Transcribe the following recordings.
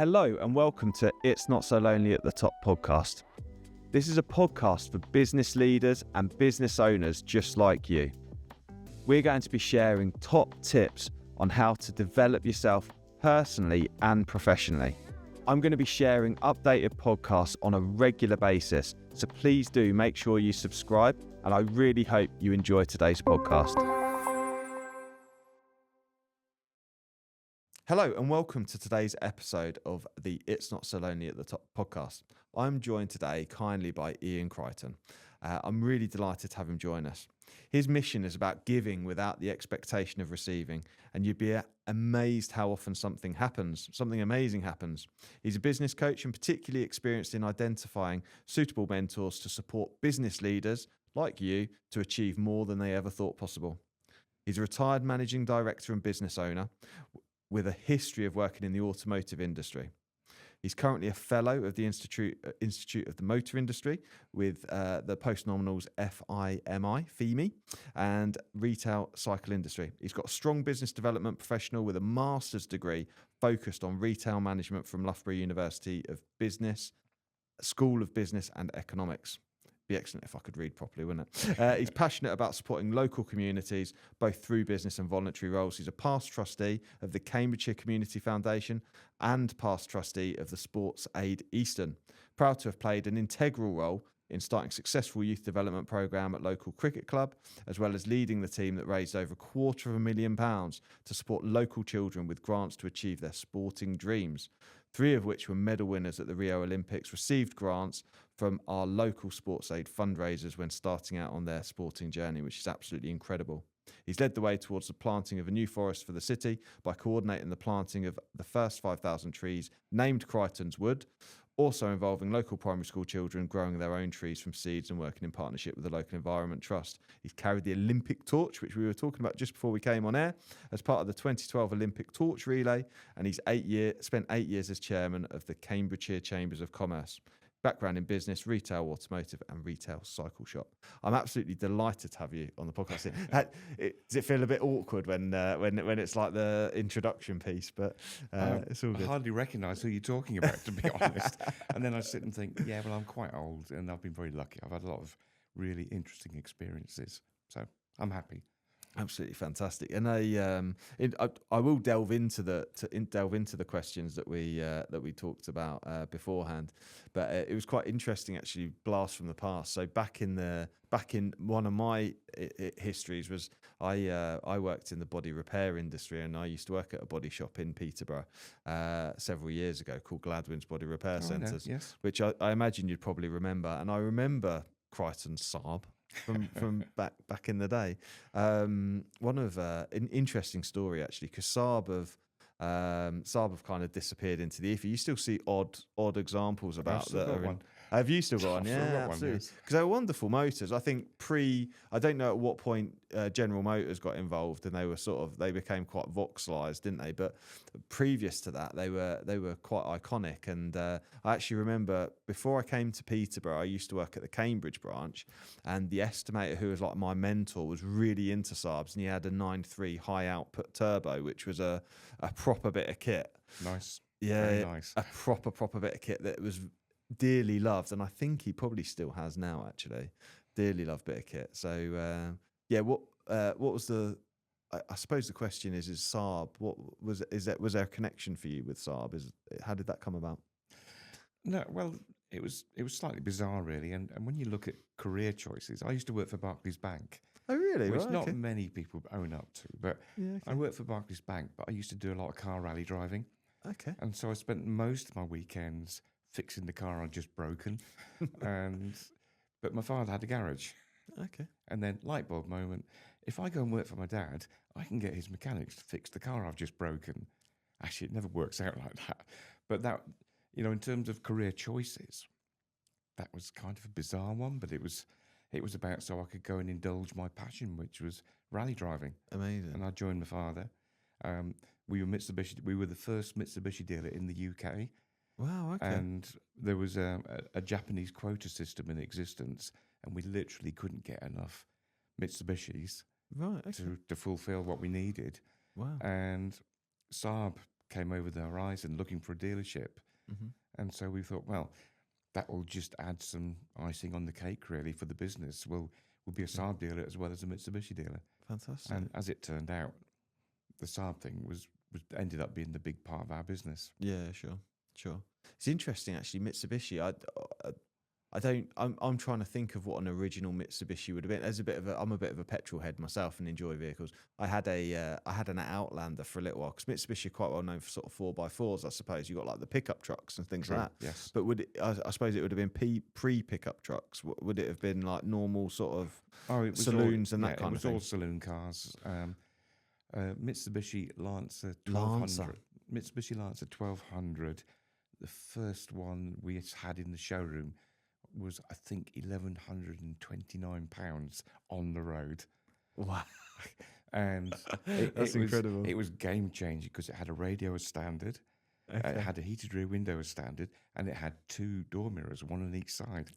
Hello and welcome to It's Not So Lonely at the Top podcast. This is a podcast for business leaders and business owners just like you. We're going to be sharing top tips on how to develop yourself personally and professionally. I'm going to be sharing updated podcasts on a regular basis, so please do make sure you subscribe, and I really hope you enjoy today's podcast. Hello and welcome to today's episode of the It's Not So Lonely at the Top podcast. I'm joined today kindly by Iain Crighton. I'm really delighted to have him join us. His mission is about giving without the expectation of receiving, and you'd be amazed how often something amazing happens. He's a business coach and particularly experienced in identifying suitable mentors to support business leaders like you to achieve more than they ever thought possible. He's a retired managing director and business owner with a history of working in the automotive industry. He's currently a fellow of the Institute of the Motor Industry with the postnominals FIMI, and retail cycle industry. He's got a strong business development professional with a master's degree focused on retail management from Loughborough University of Business, School of Business and Economics. Be excellent if I could read properly, wouldn't it? He's passionate about supporting local communities, both through business and voluntary roles. He's a past trustee of the Cambridgeshire Community Foundation and past trustee of the Sports Aid Eastern. Proud to have played an integral role in starting a successful youth development programme at local cricket club, as well as leading the team that raised over £250,000 to support local children with grants to achieve their sporting dreams. 3 of which were medal winners at the Rio Olympics, received grants from our local Sports Aid fundraisers when starting out on their sporting journey, which is absolutely incredible. He's led the way towards the planting of a new forest for the city by coordinating the planting of the first 5,000 trees named Crichton's Wood, also involving local primary school children growing their own trees from seeds and working in partnership with the local environment trust. He's carried the Olympic torch, which we were talking about just before we came on air, as part of the 2012 Olympic torch relay, and he's spent 8 years as chairman of the Cambridgeshire Chambers of Commerce. Background in business, retail, automotive, and retail cycle shop. I'm absolutely delighted to have you on the podcast. Does it feel a bit awkward when it's like the introduction piece? But it's all good. I hardly recognise who you're talking about, to be honest. And then I sit and think, yeah, well, I'm quite old, and I've been very lucky. I've had a lot of really interesting experiences, so I'm happy. Absolutely fantastic, and I will delve into the questions that we talked about beforehand, but it was quite interesting actually. Blast from the past. So back in one of my histories was I worked in the body repair industry, and I used to work at a body shop in Peterborough several years ago called Gladwin's Body Repair Centres, yes. which I imagine you'd probably remember, and I remember Crichton's Saab. from back in the day. One of an interesting story actually, because Saab have kind of disappeared into the ether. You still see odd examples about that. Have you still got one? Yeah, absolutely. Because they were wonderful motors. I think I don't know at what point General Motors got involved, and they became quite Vauxhallized, didn't they? But previous to that, they were quite iconic. And I actually remember before I came to Peterborough, I used to work at the Cambridge branch, and the estimator who was like my mentor was really into Saabs, and he had a 9.3 high output turbo, which was a proper bit of kit. Nice. Yeah, very nice. A proper bit of kit that was dearly loved, and I think he probably still has now. Actually, dearly loved bit of kit. So what was the? I suppose the question is Saab? What was? Was there a connection for you with Saab? How did that come about? No, well, it was slightly bizarre, really. And when you look at career choices, I used to work for Barclays Bank. Oh, really? Which not many people own up to, but yeah, okay. I worked for Barclays Bank, but I used to do a lot of car rally driving. Okay. And so I spent most of my weekends fixing the car I'd just broken. But my father had a garage. Okay. And then, light bulb moment, if I go and work for my dad, I can get his mechanics to fix the car I've just broken. Actually, it never works out like that. But that, in terms of career choices, that was kind of a bizarre one, but it was about so I could go and indulge my passion, which was rally driving. Amazing. And I joined my father. We were the first Mitsubishi dealer in the UK. Wow, okay. And there was a Japanese quota system in existence, and we literally couldn't get enough Mitsubishis right, okay. to fulfill what we needed. Wow. And Saab came over the horizon looking for a dealership. Mm-hmm. And so we thought, well, that will just add some icing on the cake, really, for the business. We'll be a Saab dealer as well as a Mitsubishi dealer. Fantastic. And as it turned out, the Saab thing was ended up being the big part of our business. Yeah, sure. It's interesting actually. Mitsubishi. I'm trying to think of what an original Mitsubishi would have been. I'm a bit of a petrol head myself and enjoy vehicles. I had an Outlander for a little while because Mitsubishi are quite well known for sort of 4x4s. I suppose you got like the pickup trucks and things like that. Yes. But I suppose it would have been pre-pickup trucks. Would it have been like normal sort of saloons and that kind of thing? It was all saloon cars. Mitsubishi Lancer 1200. Mitsubishi Lancer 1200. The first one we had in the showroom was, I think, £1,129 on the road. Wow. And That's incredible. It was game changing because it had a radio as standard, it had a heated rear window as standard, and it had 2 door mirrors, one on each side.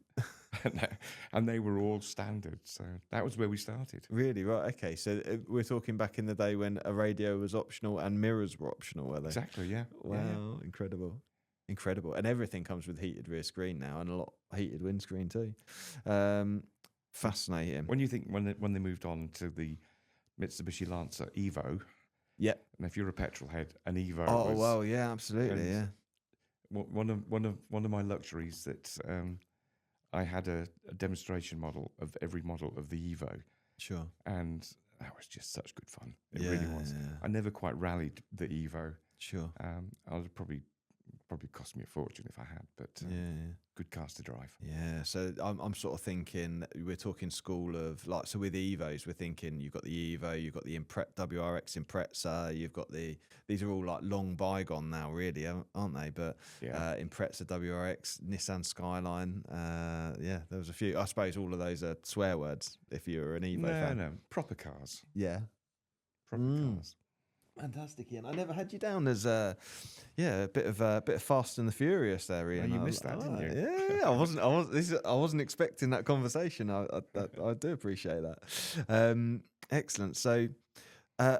And they were all standard. So that was where we started. Really? Right. Okay. So we're talking back in the day when a radio was optional and mirrors were optional, were they? Exactly, yeah. Wow. Yeah. Incredible. And everything comes with heated rear screen now and a lot heated windscreen too. Fascinating. When you think when they moved on to the Mitsubishi Lancer Evo, yeah. And if you're a petrol head, an Evo. Oh well, yeah, absolutely, yeah. One of my luxuries that I had a demonstration model of every model of the Evo. Sure. And that was just such good fun. It really was. Yeah. I never quite rallied the Evo. Sure. I would probably cost me a fortune if I had, but good cars to drive. Yeah, so I'm sort of thinking we're talking school of like, so with Evos we're thinking you've got the Evo, you've got the WRX Impreza, you've got these are all like long bygone now really, aren't they? But Impreza, WRX, Nissan Skyline, there was a few. I suppose all of those are swear words if you're an Evo fan. No, proper cars. Yeah, proper cars. Fantastic, Ian. I never had you down as a bit of Fast and the Furious there, Ian. You missed that, didn't you? Yeah, I wasn't expecting that conversation. I do appreciate that. Excellent. So, I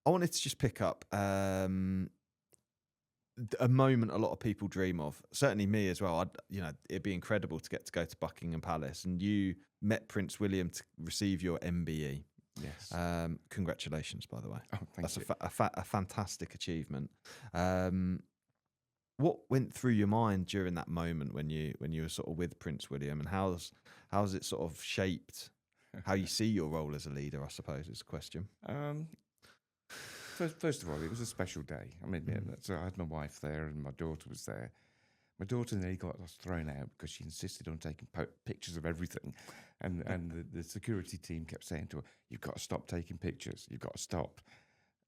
wanted to just pick up a moment a lot of people dream of. Certainly me as well. It'd be incredible to get to go to Buckingham Palace, and you met Prince William to receive your MBE. Yes. Congratulations, by the way. Oh, thank you. That's a fantastic achievement. What went through your mind during that moment when you were sort of with Prince William, and how's it sort of shaped how you see your role as a leader? I suppose is the question. First of all, it was a special day. I mean, so I had my wife there and my daughter was there. My daughter nearly got us thrown out because she insisted on taking pictures of everything. And the security team kept saying to her, "You've got to stop taking pictures. You've got to stop."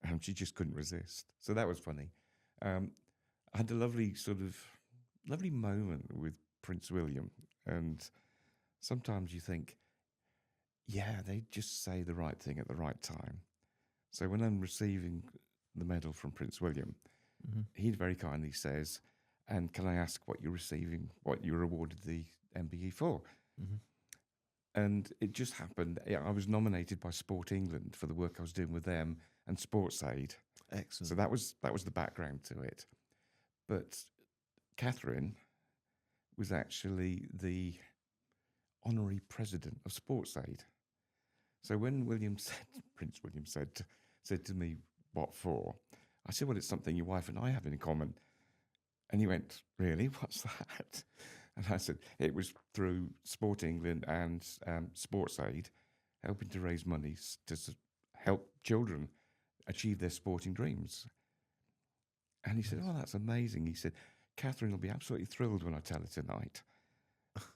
And she just couldn't resist. So that was funny. I had a lovely moment with Prince William. And sometimes you think, they just say the right thing at the right time. So when I'm receiving the medal from Prince William, he very kindly says, "And can I ask what you're receiving, what you were awarded the MBE for?" Mm-hmm. And it just happened. I was nominated by Sport England for the work I was doing with them and Sports Aid. Excellent. So that was the background to it. But Catherine was actually the honorary president of Sports Aid. So when Prince William said to me, "What for?" I said, "Well, it's something your wife and I have in common." And he went, "Really? What's that?" And I said, "It was through Sport England and Sports Aid, helping to raise money to help children achieve their sporting dreams." And he said, "Oh, that's amazing." He said, "Catherine will be absolutely thrilled when I tell her tonight."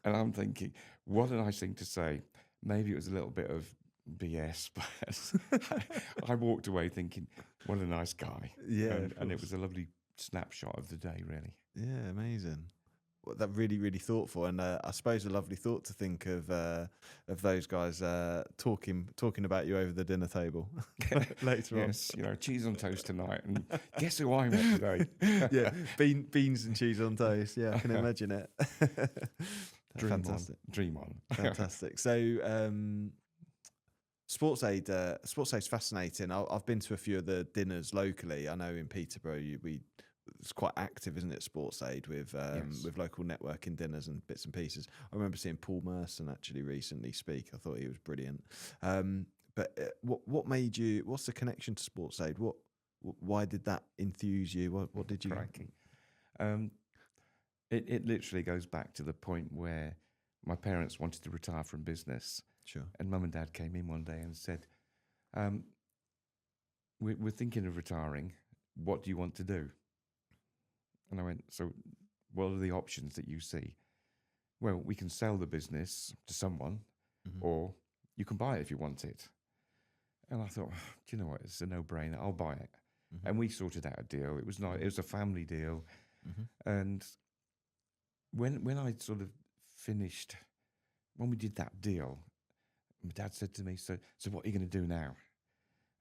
And I'm thinking, what a nice thing to say. Maybe it was a little bit of BS, but I walked away thinking, what a nice guy. Yeah, and it was a lovely snapshot of the day, really. Yeah, amazing. Well, that really, really thoughtful, and I suppose a lovely thought to think of those guys talking about you over the dinner table later on. Yes, cheese on toast tonight, and guess who I met today? Yeah, beans and cheese on toast. Yeah, I can imagine it. Fantastic. Dream on. Fantastic. So, Sports aid's fascinating. I've been to a few of the dinners locally. I know in Peterborough, it's quite active, isn't it? Sports aid Yes. with local networking dinners and bits and pieces. I remember seeing Paul Merson actually recently speak. I thought he was brilliant. What made you? What's the connection to sports aid? Why did that enthuse you? What did you? Crikey. It literally goes back to the point where my parents wanted to retire from business, Sure. and mum and dad came in one day and said, we're thinking of retiring. What do you want to do? And I went, so what are the options that you see? Well, we can sell the business to someone, or you can buy it if you want it. And I thought, do you know what? It's a no-brainer. I'll buy it. And we sorted out a deal. It was nice. It was a family deal. And when I sort of finished, when we did that deal, my dad said to me, so what are you going to do now?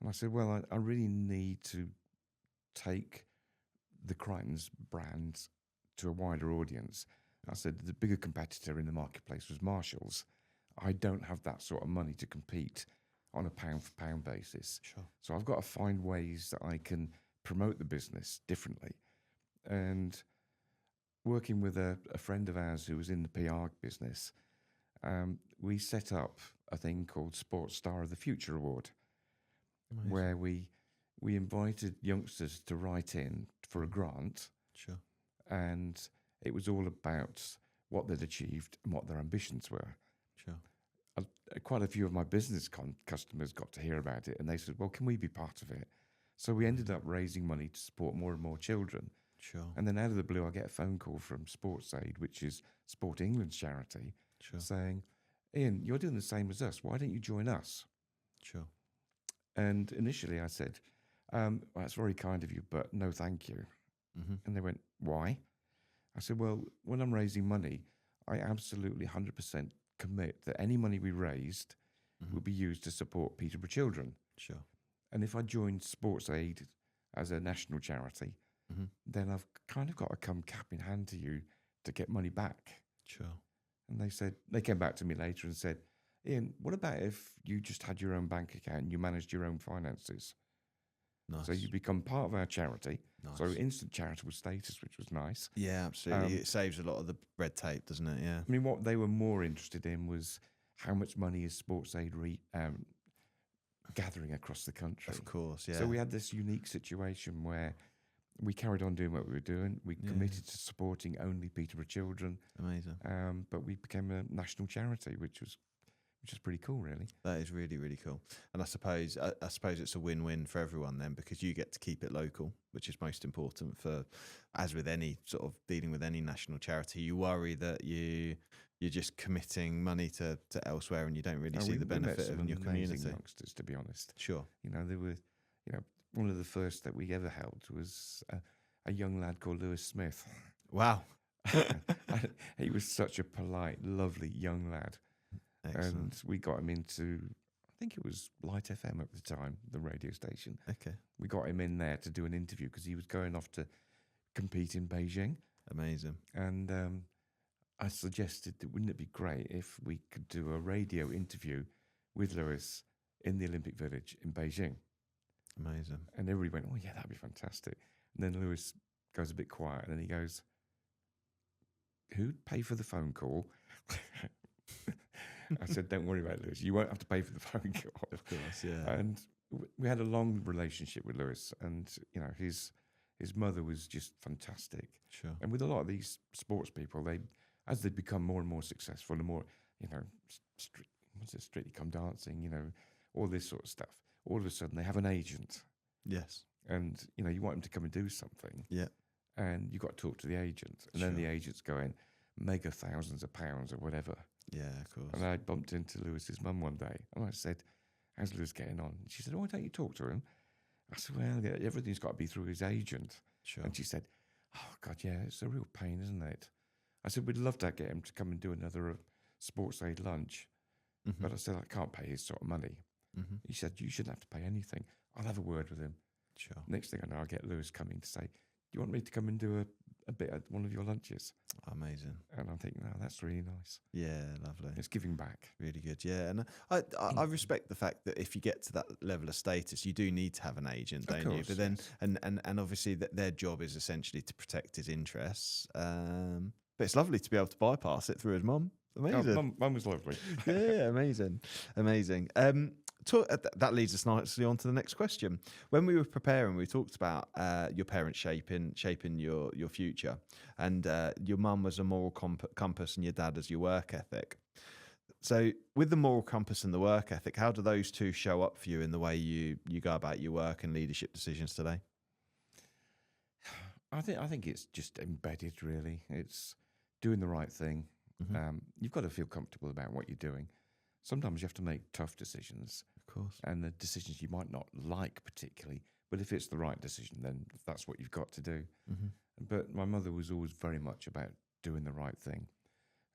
And I said, well, I really need to take the Crichton's brand to a wider audience. I said, the bigger competitor in the marketplace was Marshall's. I don't have that sort of money to compete on a pound-for-pound basis. Sure. So I've got to find ways that I can promote the business differently. And working with a friend of ours who was in the PR business, we set up a thing called Sports Star of the Future Award. Amazing. Where we invited youngsters to write in for a grant. Sure. And it was all about what they'd achieved and what their ambitions were. Sure. Quite a few of my business customers got to hear about it, and they said, well, can we be part of it? So we ended up raising money to support more and more children. Sure. And then out of the blue, I get a phone call from Sports Aid, which is Sport England's charity, saying, Iain, you're doing the same as us. Why don't you join us? Sure. And initially I said, well, that's very kind of you, but no thank you. And they went, why? I said, well, when I'm raising money, I absolutely 100% commit that any money we raised will be used to support Peterborough children. Sure. And if I joined Sports Aid as a national charity, then I've kind of got to come cap in hand to you to get money back. Sure. And they came back to me later and said, Iain, what about if you just had your own bank account and you managed your own finances? Nice. So you become part of our charity. Nice. So instant charitable status, which was nice. Yeah, absolutely. It saves a lot of the red tape, doesn't it? Yeah. I mean, what they were more interested in was how much money is Sports Aid gathering across the country. Of course, yeah. So we had this unique situation where we carried on doing what we were doing. We committed to supporting only Peterborough children. Amazing. But we became a national charity, which was pretty cool, really. That is really, really cool. And I suppose it's a win-win for everyone then, because you get to keep it local, which is most important for, as with any sort of dealing with any national charity, you worry that you're just committing money to elsewhere and you don't really see the benefit in your community. Youngsters, to be honest. Sure. There were, one of the first that we ever held was a young lad called Lewis Smith. Wow. He was such a polite, lovely young lad. Excellent. And we got him into, I think it was Light FM at the time, the radio station. Okay. We got him in there to do an interview because he was going off to compete in Beijing. Amazing. And I suggested that wouldn't it be great if we could do a radio interview with Lewis in the Olympic Village in Beijing. Amazing. And everybody went, oh yeah, that'd be fantastic. And then Lewis goes a bit quiet and then he goes, who'd pay for the phone call? I said, don't worry about it, Lewis. You won't have to pay for the phone call. Of course, yeah. And we had a long relationship with Lewis, and his mother was just fantastic. Sure. And with a lot of these sports people, as they become more and more successful and more, Strictly Come Dancing, all this sort of stuff. All of a sudden, they have an agent. Yes. And you want them to come and do something. Yeah. And you've got to talk to the agent, and then the agent's going mega thousands of pounds or whatever. Yeah, of course. And I bumped into Lewis's mum one day, and I said, how's Lewis getting on? And she said, why don't you talk to him? I said, well, yeah, everything's got to be through his agent. Sure. And she said, oh, God, yeah, it's a real pain, isn't it? I said, we'd love to get him to come and do another Sports Aid lunch. But I said, I can't pay his sort of money. He said, you shouldn't have to pay anything. I'll have a word with him. Sure. Next thing I know, I'll get Lewis coming to say, do you want me to come and do a bit at one of your lunches. Amazing. And I'm thinking, oh, that's really nice. Yeah, lovely. It's giving back. Really good. Yeah, and I respect the fact that if you get to that level of status, you do need to have an agent, Of don't you? course, But then, yes. and obviously that their job is essentially to protect his interests. But it's lovely to be able to bypass it through his mum. Amazing. Mum was lovely. Yeah, amazing, amazing. That leads us nicely on to the next question. When we were preparing, we talked about your parents shaping your future, and your mum was a moral compass, and your dad as your work ethic. So, with the moral compass and the work ethic, how do those two show up for you in the way you go about your work and leadership decisions today? I think it's just embedded, really. It's doing the right thing. Mm-hmm. You've got to feel comfortable about what you're doing. Sometimes you have to make tough decisions, Of course. and the decisions you might not like particularly, but if it's the right decision, then that's what you've got to do. Mm-hmm. But my mother was always very much about doing the right thing.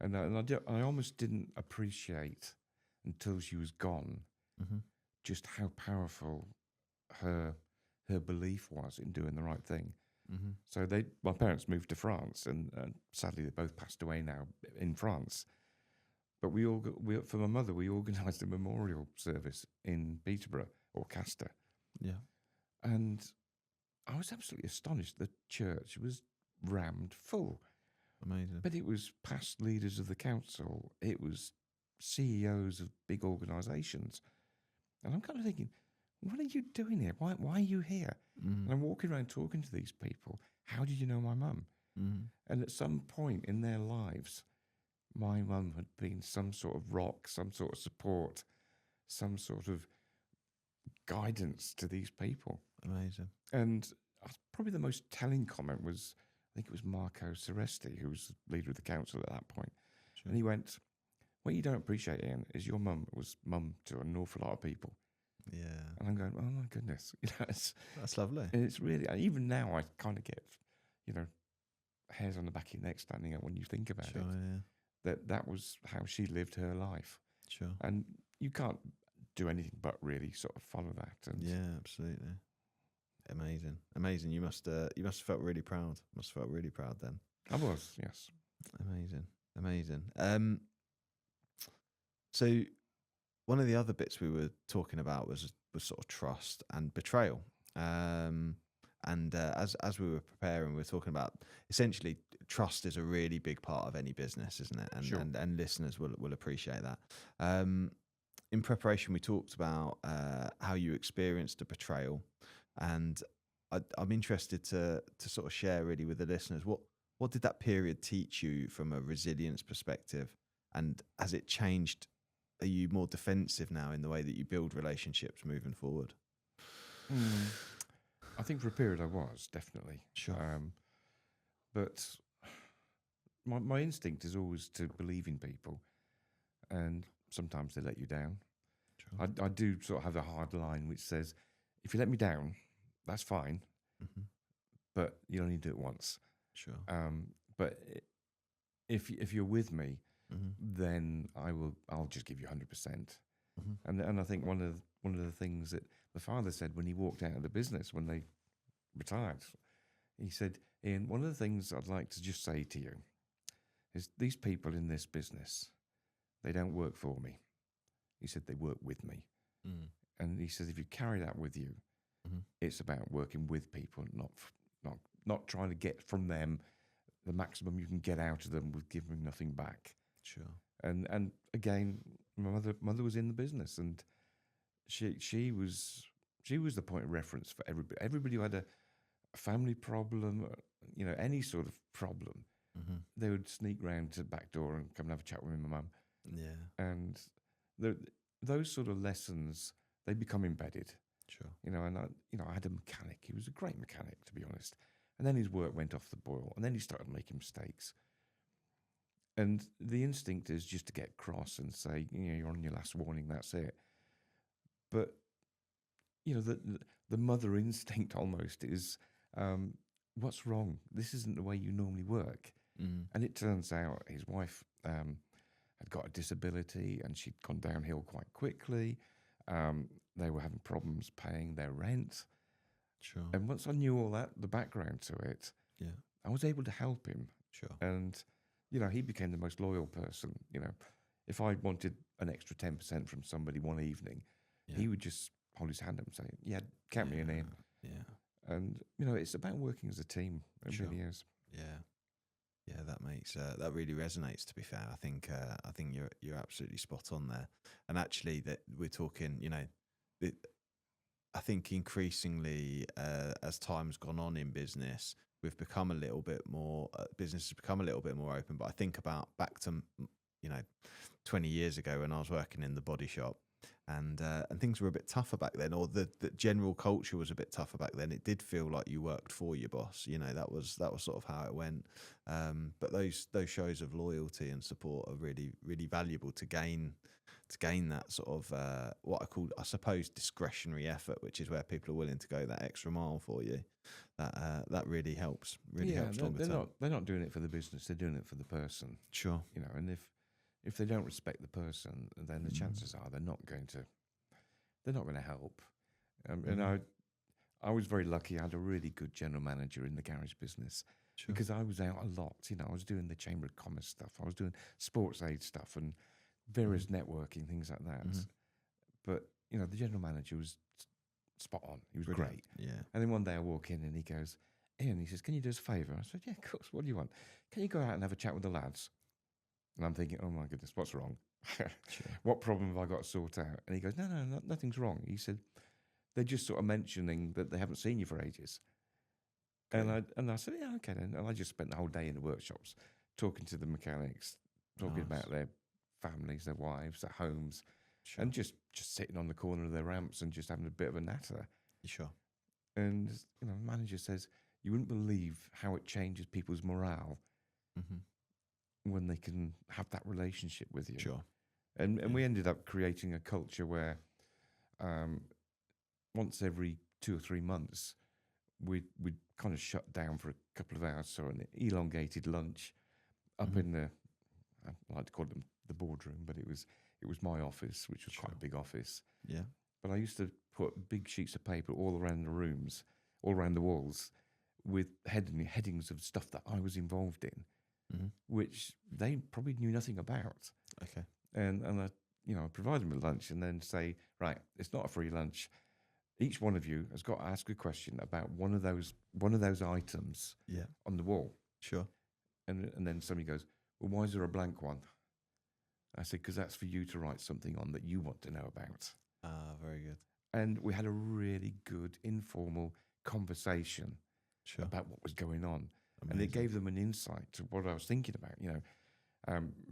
And I almost didn't appreciate until she was gone Mm-hmm. just how powerful her belief was in doing the right thing. Mm-hmm. So my parents moved to France, and sadly they both passed away now in France. But for my mother, we organised a memorial service in Peterborough or Castor, Yeah. and I was absolutely astonished. The church was rammed full, Amazing. but it was past leaders of the council, it was CEOs of big organisations, and I'm kind of thinking, what are you doing here? Why are you here? Mm-hmm. And I'm walking around talking to these people. How did you know my mum? Mm-hmm. And at some point in their lives, my mum had been some sort of rock, some sort of support, some sort of guidance to these people. Amazing. And probably the most telling comment was, I think it was Marco Seresti, who was the leader of the council at that point. Sure. And he went, what you don't appreciate, Ian, is your mum was mum to an awful lot of people. Yeah. And I'm going, oh my goodness. That's lovely. And it's really, and even now I kind of get, hairs on the back of your neck standing up when you think about Sure. it. Yeah. That was how she lived her life. Sure. And you can't do anything but really sort of follow that. And Yeah, absolutely. Amazing. You must have felt really proud. Must have felt really proud then. I was, yes. Amazing. So one of the other bits we were talking about was sort of trust and betrayal. And as we were preparing, we were talking about essentially trust is a really big part of any business, isn't it? And Sure. and listeners will appreciate that. In preparation, we talked about how you experienced a betrayal, and I'm interested to sort of share really with the listeners what did that period teach you from a resilience perspective, and has it changed? Are you more defensive now in the way that you build relationships moving forward? I think for a period I was, definitely. Sure. But my instinct is always to believe in people, and sometimes they let you down. Sure. I do sort of have a hard line which says, if you let me down, that's fine, Mm-hmm. but you only do it once. Sure. But if you're with me, Mm-hmm. then I'll just give you 100%. Mm-hmm. And I think one of the things that my father said when he walked out of the business when they retired, he said, Ian, one of the things I'd like to just say to you is these people in this business, they don't work for me. He said they work with me. Mm-hmm. And he says if you carry that with you, Mm-hmm. it's about working with people, not trying to get from them the maximum you can get out of them with giving nothing back. Sure. And again, my mother was in the business, and she was the point of reference for everybody. Everybody who had a family problem, any sort of problem, Mm-hmm. they would sneak round to the back door and come and have a chat with me and my mum. Yeah. And those sort of lessons, they become embedded. Sure. And I had a mechanic. He was a great mechanic, to be honest. And then his work went off the boil, and then he started making mistakes. And the instinct is just to get cross and say, you're on your last warning, that's it. But, the mother instinct almost is, what's wrong? This isn't the way you normally work. Mm-hmm. And it turns out his wife had got a disability, and she'd gone downhill quite quickly. They were having problems paying their rent. Sure. And once I knew all that, the background to it, Yeah. I was able to help him. Sure. And, he became the most loyal person. If I wanted an extra 10% from somebody one evening, Yeah. he would just hold his hand up and say, yeah, count me in. Yeah. And, it's about working as a team. It really is. Yeah. Yeah, that makes that really resonates. To be fair, I think you're absolutely spot on there. And actually, that we're talking, I think increasingly as time's gone on in business, we've become a little bit more. Business has become a little bit more open. But I think about back to 20 years ago when I was working in the body shop. And things were a bit tougher back then, or the general culture was a bit tougher back then. It did feel like you worked for your boss. That was sort of how it went. But those shows of loyalty and support are really, really valuable to gain that sort of what I suppose discretionary effort, which is where people are willing to go that extra mile for you. That really helps. Really helps longer term. They're not doing it for the business. They're doing it for the person. Sure. And if they don't respect the person, then the chances are they're not going to help. And I was very lucky. I had a really good general manager in the garage business because I was out a lot. I was doing the Chamber of Commerce stuff. I was doing sports aid stuff and various networking, things like that. But, the general manager was spot on. He was great. Yeah. And then one day I walk in and he goes, Iain, he says, can you do us a favour? I said, yeah, of course. What do you want? Can you go out and have a chat with the lads? And I'm thinking, oh my goodness, what's wrong? What problem have I got to sort out? And he goes, no, nothing's wrong. He said, they're just sort of mentioning that they haven't seen you for ages. Okay. And I said, yeah, okay then. And I just spent the whole day in the workshops talking to the mechanics, talking about their families, their wives, their homes, and just sitting on the corner of their ramps and just having a bit of a natter. Sure. And, the manager says, you wouldn't believe how it changes people's morale. When they can have that relationship with you. Sure. And we ended up creating a culture where once every 2 or 3 months, we'd kind of shut down for a couple of hours, so an elongated lunch up in the, I like to call it the boardroom, but it was my office, which was quite a big office. Yeah. But I used to put big sheets of paper all around the rooms, all around the walls, with headings of stuff that I was involved in. Which they probably knew nothing about. Okay. And I provide them with lunch and then say, right, it's not a free lunch. Each one of you has got to ask a question about one of those items on the wall. Sure. And then somebody goes, well, why is there a blank one? I said, because that's for you to write something on that you want to know about. Very good. And we had a really good informal conversation about what was going on. Amazing. And it gave them an insight to what I was thinking about.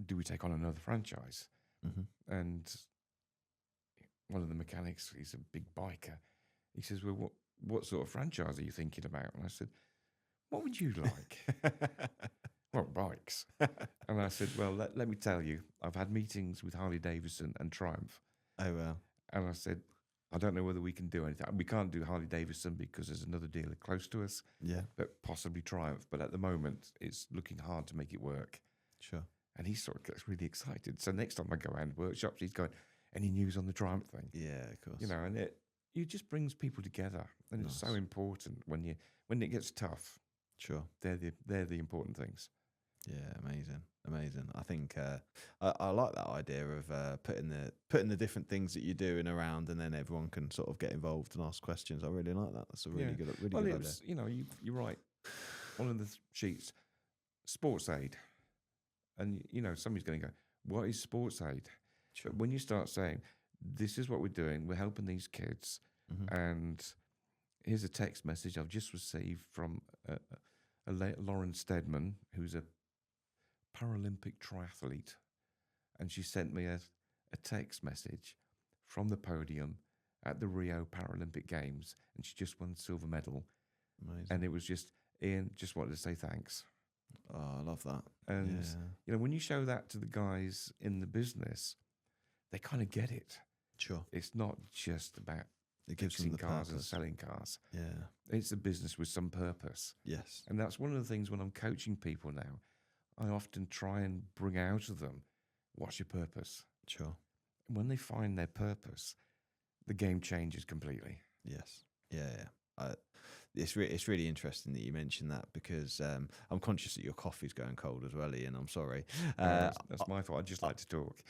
Do we take on another franchise? And one of the mechanics, he's a big biker. He says, well, what sort of franchise are you thinking about? And I said, what would you like? Well, bikes. And I said, well, let me tell you, I've had meetings with Harley Davidson and Triumph. Oh, wow. And I said, I don't know whether we can do anything. We can't do Harley Davidson because there's another dealer close to us. Yeah. But possibly Triumph. But at the moment, it's looking hard to make it work. Sure. And he sort of gets really excited. So next time I go around workshops, he's going, any news on the Triumph thing? Yeah, of course. And it just brings people together. And it's so important when it gets tough. Sure. They're the important things. Yeah, amazing. I think I like that idea of putting the different things that you're doing around, and then everyone can sort of get involved and ask questions. I really like that. That's a really good idea. You write one of the sheets, sports aid, and somebody's going to go, what is sports aid? Sure. But when you start saying, this is what we're doing, we're helping these kids, and here's a text message I've just received from Lauren Steadman, who's a Paralympic triathlete, and she sent me a text message from the podium at the Rio Paralympic Games, and she just won the silver medal. Amazing. And it was just, Iain, just wanted to say thanks. Oh, I love that. And when you show that to the guys in the business, they kind of get it. Sure. It's not just about it gives them the cars purpose. and selling cars. Yeah. It's a business with some purpose. Yes. And that's one of the things when I'm coaching people now, I often try and bring out of them, what's your purpose? Sure. And when they find their purpose, the game changes completely. Yes. Yeah. it's really interesting that you mentioned that, because I'm conscious that your coffee's going cold as well, Ian. I'm sorry. That's my fault. I just like to talk.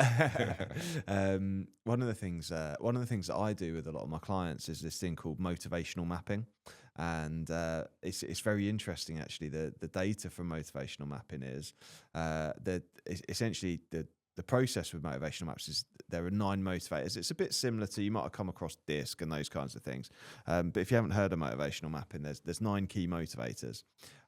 One of the things that I do with a lot of my clients is this thing called motivational mapping, and it's very interesting actually. The data from motivational mapping is that essentially the process with motivational maps is there are 9 motivators. It's a bit similar to, you might have come across DISC and those kinds of things. But if you haven't heard of motivational mapping, there's 9 key motivators.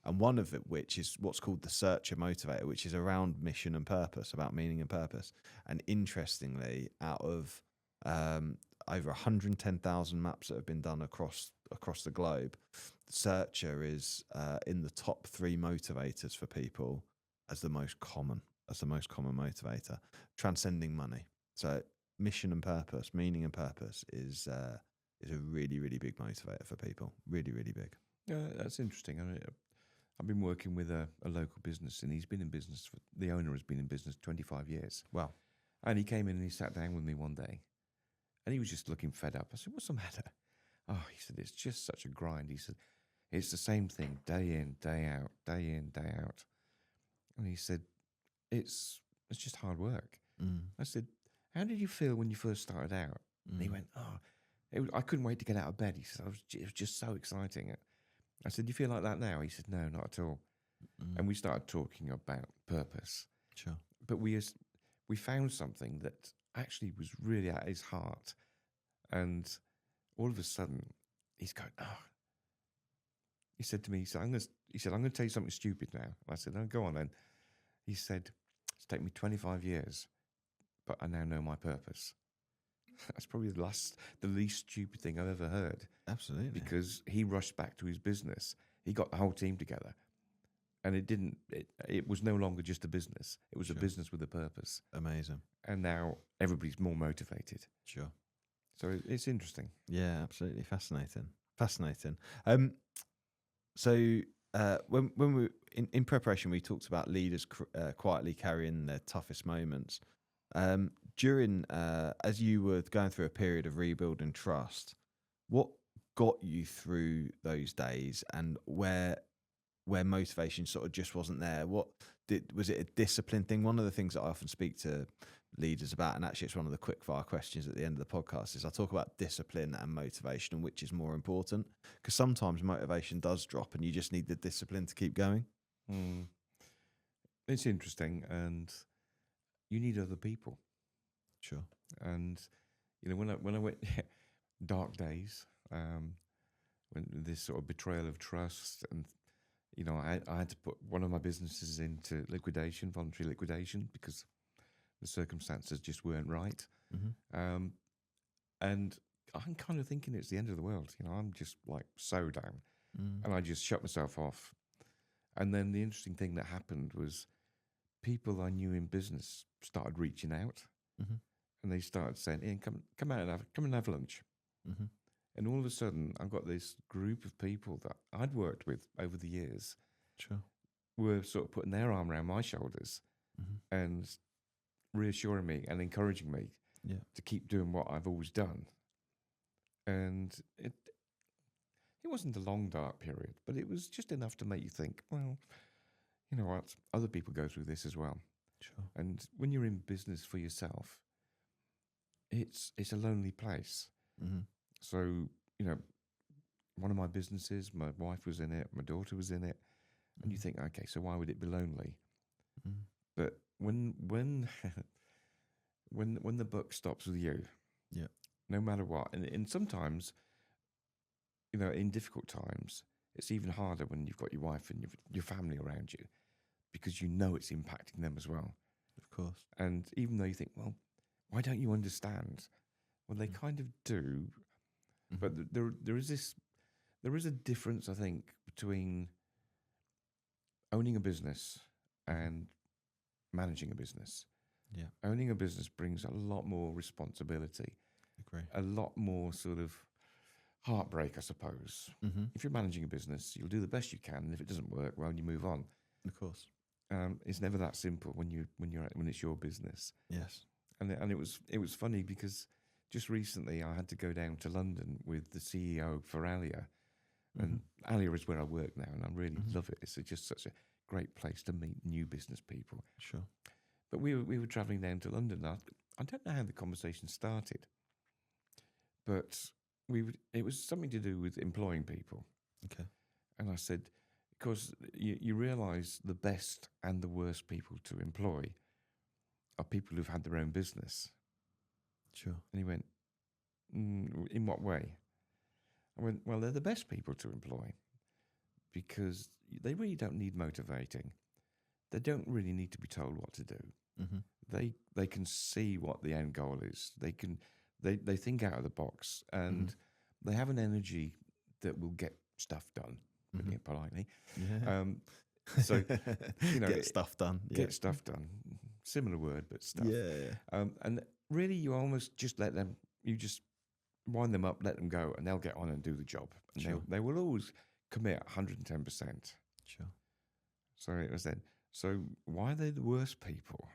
And one of it, which is what's called the searcher motivator, which is around mission and purpose, about meaning and purpose. And interestingly, out of over 110,000 maps that have been done across the globe, searcher is in the top 3 motivators for people as the most common motivator, transcending money. So mission and purpose, meaning and purpose is a really, really big motivator for people. Really, really big. Yeah, that's interesting. I've been working with a local business, and the owner has been in business 25 years. Wow. And he came in and he sat down with me one day, and he was just looking fed up. I said, "What's the matter?" Oh, he said, "It's just such a grind." He said, "It's the same thing day in, day out, day in, day out." And he said, It's just hard work. I said, "How did you feel when you first started out?" And he went, I couldn't wait to get out of bed." He said, "It was just so exciting." I said, "Do you feel like that now?" He said, "No, not at all." And we started talking about purpose. Sure. But we found something that actually was really at his heart. And all of a sudden, he's going, He said to me, I'm going to tell you something stupid now. I said, "Oh, go on then." He said, "It's taken me 25 years, but I now know my purpose." That's probably the least stupid thing I've ever heard. Absolutely. Because he rushed back to his business. He got the whole team together. And it was no longer just a business. It was a business with a purpose. Amazing. And now everybody's more motivated. Sure. So it's interesting. Yeah, absolutely. Fascinating. So when we in preparation, we talked about leaders quietly carrying their toughest moments. During as you were going through a period of rebuilding trust, what got you through those days, and where motivation sort of just wasn't there? Was it a discipline thing? One of the things that I often speak to leaders about, and actually it's one of the quick fire questions at the end of the podcast, is I talk about discipline and motivation and which is more important, because sometimes motivation does drop and you just need the discipline to keep going. It's interesting, and you need other people. Sure. And when I went dark days, when this sort of betrayal of trust, and I had to put one of my businesses into liquidation, voluntary liquidation, because the circumstances just weren't right. And I'm kind of thinking it's the end of the world. I'm just like so down, and I just shut myself off. And then the interesting thing that happened was people I knew in business started reaching out, and they started saying, "Ian, come out and come and have lunch." And all of a sudden, I've got this group of people that I'd worked with over the years. Sure. Were sort of putting their arm around my shoulders and reassuring me and encouraging me to keep doing what I've always done. And it wasn't a long, dark period, but it was just enough to make you think, well, you know what, other people go through this as well. Sure. And when you're in business for yourself, it's a lonely place. So, one of my businesses, my wife was in it, my daughter was in it, and you think, okay, so why would it be lonely? But when the buck stops with you, no matter what, and sometimes, in difficult times, it's even harder when you've got your wife and your family around you, because it's impacting them as well. Of course. And even though you think, well, why don't you understand? Well, they kind of do, but there is a difference, I think, between owning a business and managing a business. Yeah. Owning a business brings a lot more responsibility. Agree. A lot more sort of heartbreak, I suppose. If you're managing a business, you'll do the best you can, and if it doesn't work, well, you move on. Of course. It's never that simple when it's your business. Yes. And it was funny because just recently I had to go down to London with the CEO for Alia, And Alia is where I work now, and I really love it. It's just such a great place to meet new business people. Sure. But we were travelling down to London. I don't know how the conversation started, but it was something to do with employing people. Okay. And I said, because you realise the best and the worst people to employ are people who've had their own business. Sure. And he went, in what way? I went, well, they're the best people to employ because they really don't need motivating. They don't really need to be told what to do. They can see what the end goal is. They think out of the box, and they have an energy that will get stuff done, putting it politely. Yeah. So, get stuff done. Get stuff done. Similar word, but stuff. Yeah. And really, you almost just you just wind them up, let them go, and they'll get on and do the job. And Sure. they will always commit 110%. Sure. So it was then. So why are they the worst people?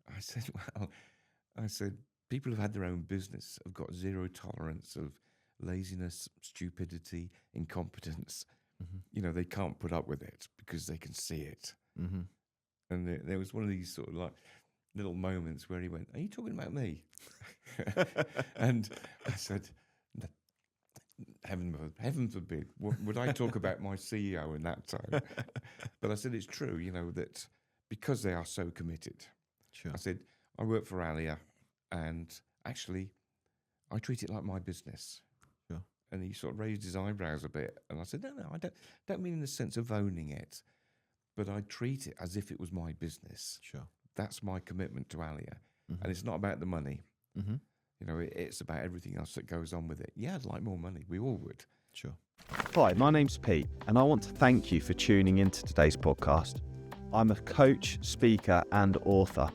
I said, people who've had their own business have got zero tolerance of laziness, stupidity, incompetence. They can't put up with it because they can see it. And there was one of these sort of like little moments where he went, "Are you talking about me?" And I said, Heaven forbid, would I talk about my CEO in that time? But I said, it's true, that because they are so committed. Sure. I said, I work for Alia, and actually, I treat it like my business. Sure. And he sort of raised his eyebrows a bit. And I said, no, I don't mean in the sense of owning it, but I treat it as if it was my business. Sure. That's my commitment to Alia. And it's not about the money. It's about everything else that goes on with it. Yeah, I'd like more money. We all would. Sure. Hi, my name's Pete, and I want to thank you for tuning into today's podcast. I'm a coach, speaker, and author.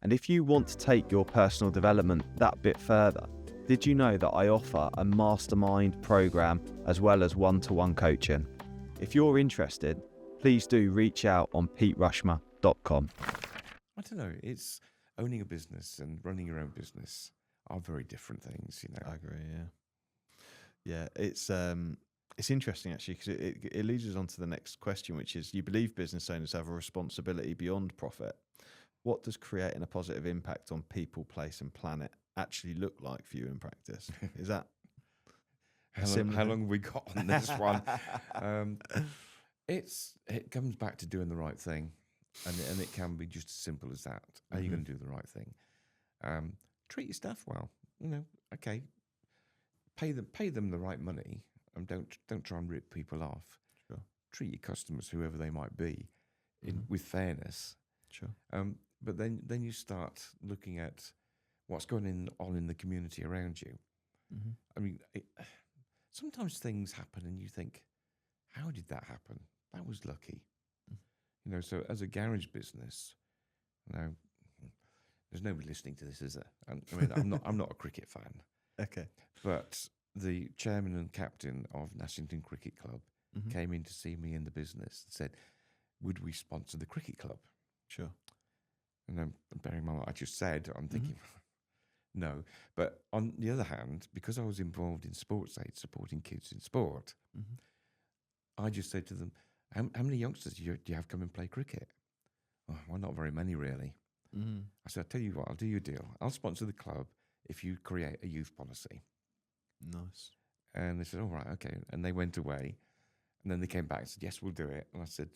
And if you want to take your personal development that bit further, did you know that I offer a mastermind program as well as one-to-one coaching? If you're interested, please do reach out on peterushmer.com. I don't know. It's owning a business and running your own business are very different things, I agree. Yeah. It's interesting actually because it leads us on to the next question, which is: you believe business owners have a responsibility beyond profit. What does creating a positive impact on people, place, and planet actually look like for you in practice? Is that how long have we got on this one? It comes back to doing the right thing, and it can be just as simple as that. Are you going to do the right thing? Treat your staff well. Okay. Pay them the right money, and don't try and rip people off. Sure. Treat your customers, whoever they might be, with fairness. Sure. But then you start looking at what's going on in the community around you. I mean, sometimes things happen, and you think, "How did that happen? That was lucky." So as a garage business, there's nobody listening to this, is there? I'm not a cricket fan. Okay. But the chairman and captain of Nashington Cricket Club came in to see me in the business and said, would we sponsor the cricket club? Sure. And then bearing in mind what I just said, I'm thinking, no. But on the other hand, because I was involved in sports aid, supporting kids in sport, I just said to them, how many youngsters do you have come and play cricket? Oh, well, not very many, really. I said, I'll tell you what, I'll do you a deal. I'll sponsor the club if you create a youth policy. Nice. And they said, all right, okay. And they went away. And then they came back and said, yes, we'll do it. And I said,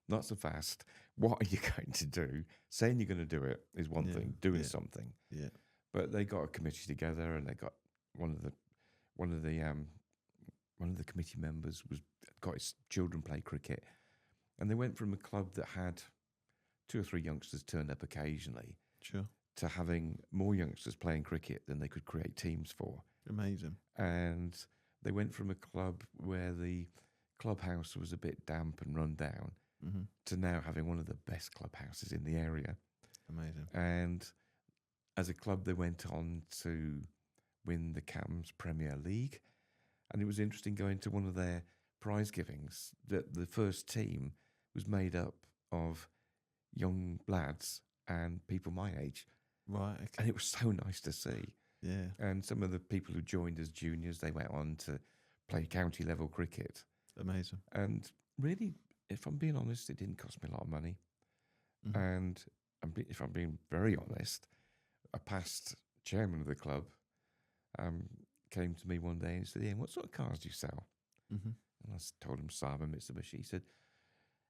not so fast. What are you going to do? Saying you're going to do it is one thing, doing something. Yeah. But they got a committee together, and they got one of the committee members got his children play cricket. And they went from a club that had 2 or 3 youngsters turned up occasionally, Sure, to having more youngsters playing cricket than they could create teams for. amazing. And they went from a club where the clubhouse was a bit damp and run down to now having one of the best clubhouses in the area. Amazing. And as a club, they went on to win the CAMS Premier League. And it was interesting going to one of their prize givings that the first team was made up of young lads and people my age. Right. Okay. And it was so nice to see. Yeah. And some of the people who joined as juniors, they went on to play county level cricket. Amazing. And really, if I'm being honest, it didn't cost me a lot of money. Mhm. And if I'm being very honest, a past chairman of the club came to me one day and said, "Ian, what sort of cars do you sell?" Mhm. And I told him Saab and Mitsubishi. He said,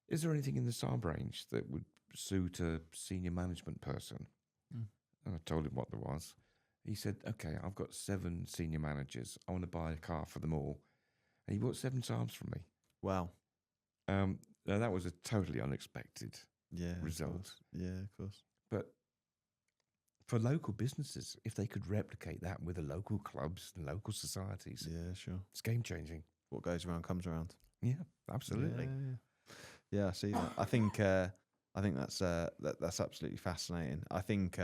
"Is there anything in the Saab range that would suit a senior management person?" Mm. And I told him what there was. He said, "Okay, I've got 7 senior managers. I want to buy a car for them all." And he bought 7 Saabs from me. Wow. Now that was a totally unexpected Yeah. result. Of course. Yeah, of course. But for local businesses, if they could replicate that with the local clubs and local societies, Yeah, sure. it's game changing. What goes around comes around. Yeah, absolutely. Yeah, I see that. I think that's absolutely fascinating. I think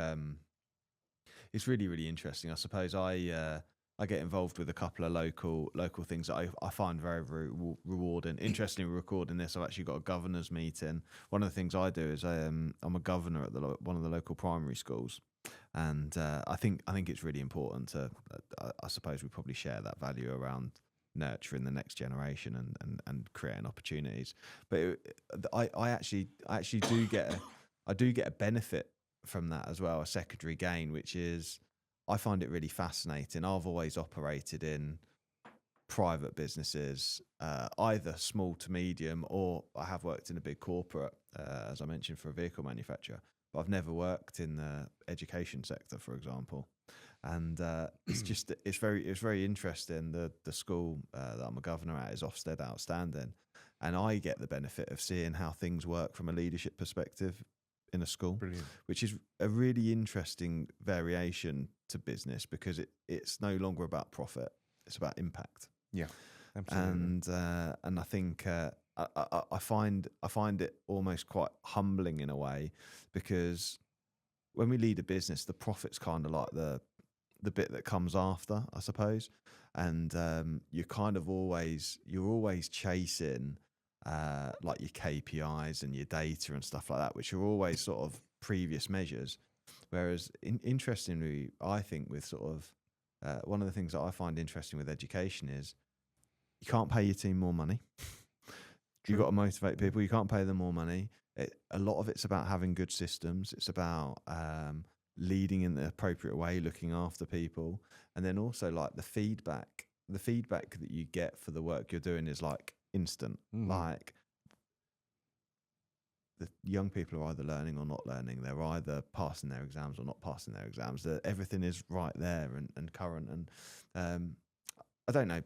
it's really, really interesting. I suppose I get involved with a couple of local things that I find very, very rewarding. Interestingly, recording this, I've actually got a governors meeting. One of the things I do is I'm a governor at one of the local primary schools, and I think it's really important to. I suppose we probably share that value around nurturing the next generation and creating opportunities. But I actually do get a benefit from that as well, a secondary gain, which is I find it really fascinating. I've always operated in private businesses, either small to medium, or I have worked in a big corporate, as I mentioned, for a vehicle manufacturer. But I've never worked in the education sector, for example. And it's very interesting. The school that I'm a governor at is Ofsted Outstanding, and I get the benefit of seeing how things work from a leadership perspective in a school. Brilliant. Which is a really interesting variation to business, because it's no longer about profit; it's about impact. Yeah, absolutely. And I think I find it almost quite humbling in a way, because when we lead a business, the profit's kind of like the bit that comes after, I suppose. And you're always chasing like your KPIs and your data and stuff like that, which are always sort of previous measures. Whereas interestingly, I think with sort of one of the things that I find interesting with education is you can't pay your team more money. You've got to motivate people. You can't pay them more money. A lot of it's about having good systems. It's about leading in the appropriate way, looking after people, and then also like the feedback that you get for the work you're doing is like instant. Like the young people are either learning or not learning. They're either passing their exams or not passing their exams. Everything is right there and current. And I don't know.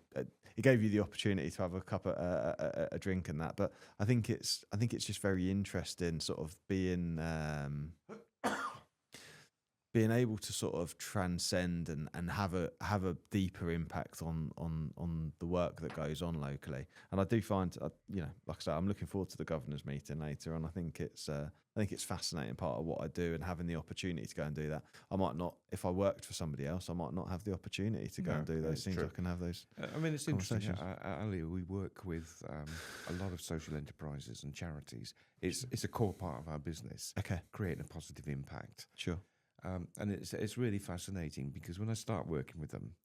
It gave you the opportunity to have a cup of a drink and that, but I think it's just very interesting, sort of being able to sort of transcend and have a deeper impact on the work that goes on locally. And I do find, like I say, I'm looking forward to the governors meeting later, and I think it's fascinating part of what I do, and having the opportunity to go and do that. I might not, if I worked for somebody else, I might not have the opportunity to go and do those things. True. I can have those. I mean, it's interesting. Ali, we work with a lot of social enterprises and charities. It's a core part of our business. Okay, creating a positive impact. Sure. And it's really fascinating, because when I start working with them,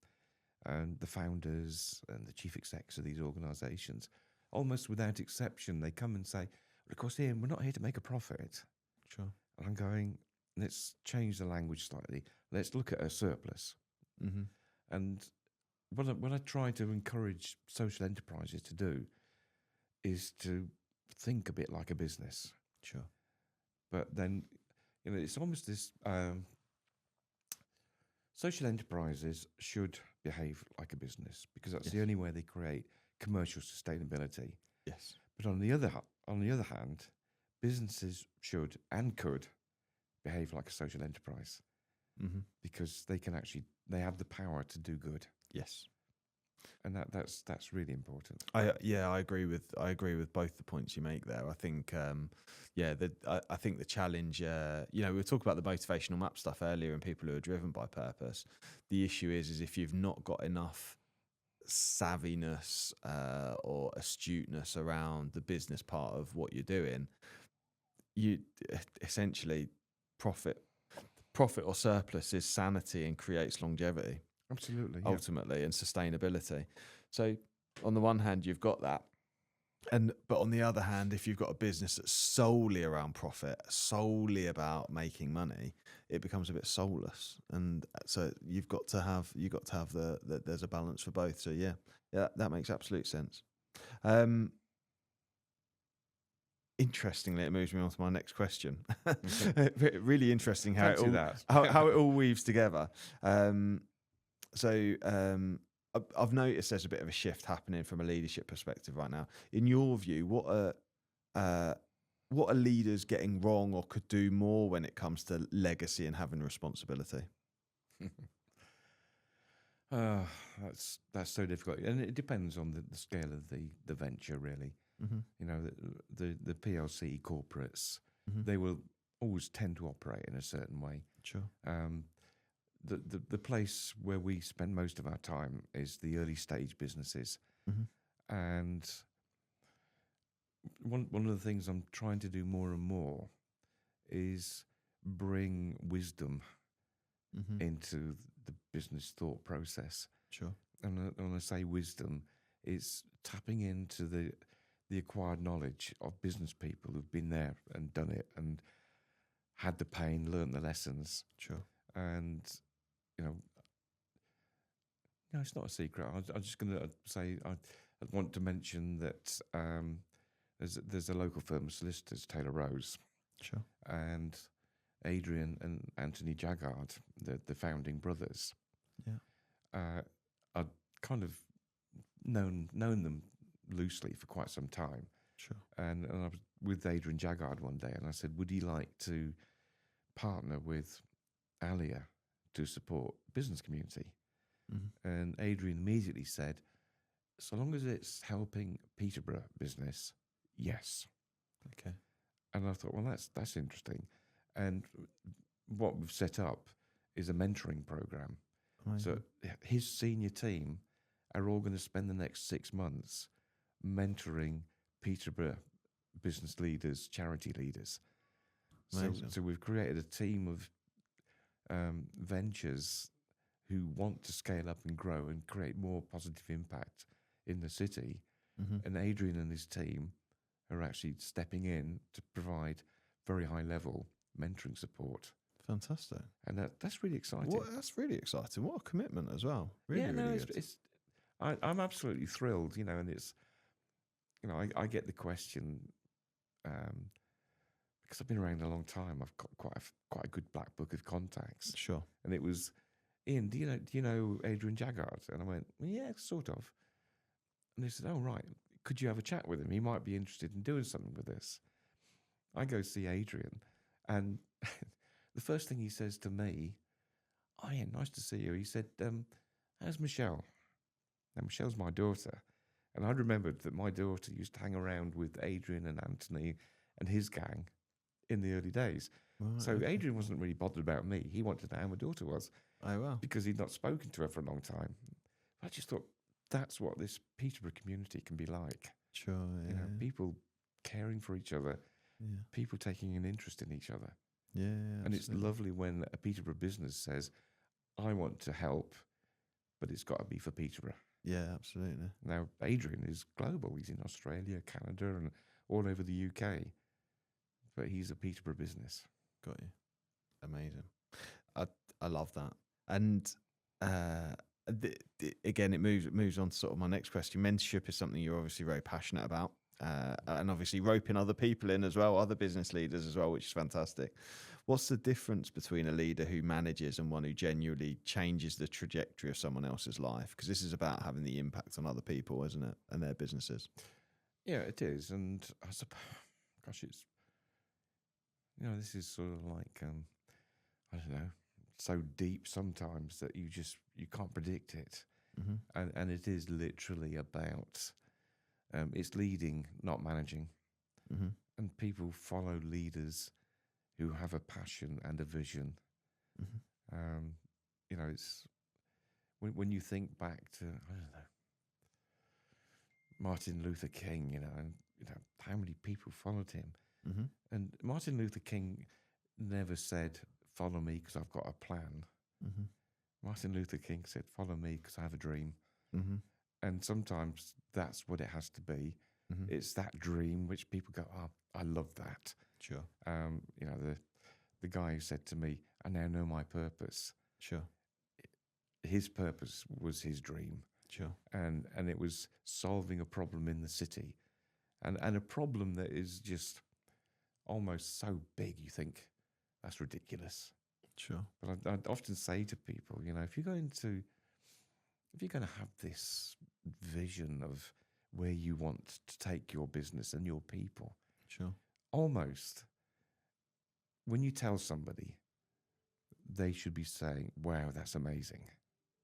and the founders and the chief execs of these organisations, almost without exception, they come and say, well, of course, Ian, we're not here to make a profit. Sure. And I'm going, let's change the language slightly. Let's look at a surplus. Mm-hmm. And what I try to encourage social enterprises to do is to think a bit like a business. Sure. But then, it's almost this, social enterprises should behave like a business, because that's the only way they create commercial sustainability. Yes. But on the other hand, businesses should and could behave like a social enterprise, because they have the power to do good. Yes. And that's really important. I agree with both the points you make there. I think I think the challenge, we were talking about the motivational map stuff earlier, and people who are driven by purpose. The issue is if you've not got enough savviness or astuteness around the business part of what you're doing, you essentially profit or surplus is sanity and creates longevity. Absolutely, ultimately, and sustainability. So on the one hand, you've got that. But on the other hand, if you've got a business that's solely around profit, solely about making money, it becomes a bit soulless. And so you've got to have the there's a balance for both. So yeah, that makes absolute sense. Interestingly, it moves me on to my next question. Really interesting how it all weaves together. I've noticed there's a bit of a shift happening from a leadership perspective right now. In your view, what are leaders getting wrong or could do more when it comes to legacy and having responsibility? That's so difficult, and it depends on the scale of the venture, really. Mm-hmm. You know, the PLC corporates, Mm-hmm. they will always tend to operate in a certain way. Sure. The place where we spend most of our time is the early stage businesses. Mm-hmm. And one of the things I'm trying to do more and more is bring wisdom Mm-hmm. into the business thought process. Sure. And when I say wisdom, it's tapping into the acquired knowledge of business people who've been there and done it and had the pain, learned the lessons. Sure. And it's not a secret. I'm just going to say I want to mention that there's a local firm of solicitors, Taylor Rose. Sure. And Adrian and Anthony Jaggard, the founding brothers. Yeah. I'd kind of known them loosely for quite some time. Sure. And I was with Adrian Jaggard one day, and I said, would he like to partner with Alia to support business community? Mm-hmm. And Adrian immediately said, so long as it's helping Peterborough business, yes. Okay. And I thought, well, that's interesting. And what we've set up is a mentoring program. Amazing. So his senior team are all going to spend the next 6 months mentoring Peterborough business leaders, charity leaders. So we've created a team of ventures who want to scale up and grow and create more positive impact in the city. Mm-hmm. And Adrian and his team are actually stepping in to provide very high level mentoring support. Fantastic. And that's really exciting. That's really exciting. What a commitment as well. Really, yeah, no, really good. I'm absolutely thrilled, and it's, I get the question, because I've been around a long time. I've got quite a good black book of contacts. Sure. And it was, Ian, do you know Adrian Jaggard? And I went, yeah, sort of. And they said, oh, right. Could you have a chat with him? He might be interested in doing something with this. I go see Adrian, and the first thing he says to me, oh, yeah, nice to see you. He said, how's Michelle? Now, Michelle's my daughter. And I remembered that my daughter used to hang around with Adrian and Anthony and his gang in the early days. Right, so okay. Adrian wasn't really bothered about me. He wanted to know how my daughter was. Oh, wow. Because he'd not spoken to her for a long time. I just thought, that's what this Peterborough community can be like. Sure, yeah. People caring for each other, people taking an interest in each other. Yeah, and it's lovely when a Peterborough business says, I want to help, but it's got to be for Peterborough. Yeah, absolutely. Now, Adrian is global. He's in Australia, Canada, and all over the UK. But he's a Peterborough business. Got you. Amazing. I love that. And again, it moves on to sort of my next question. Mentorship is something you're obviously very passionate about. And obviously roping other people in as well, other business leaders as well, which is fantastic. What's the difference between a leader who manages and one who genuinely changes the trajectory of someone else's life? Because this is about having the impact on other people, isn't it? And their businesses. Yeah, it is. And I suppose, gosh, it's, this is sort of like, I don't know, so deep sometimes that you can't predict it. Mm-hmm. And it is literally about, it's leading, not managing. Mm-hmm. And people follow leaders who have a passion and a vision. Mm-hmm. It's when you think back to, I don't know, Martin Luther King, and how many people followed him. Mm-hmm. And Martin Luther King never said, follow me because I've got a plan. Mm-hmm. Martin Luther King said, follow me because I have a dream. Mm-hmm. And sometimes that's what it has to be. Mm-hmm. It's that dream which people go, oh, I love that. Sure. You know, the guy who said to me, I now know my purpose. Sure. His purpose was his dream. Sure. And it was solving a problem in the city. And a problem that is just almost so big, you think, that's ridiculous. Sure. But I'd often say to people, you know, if you're going to have this vision of where you want to take your business and your people, Sure. almost when you tell somebody, they should be saying, wow, that's amazing.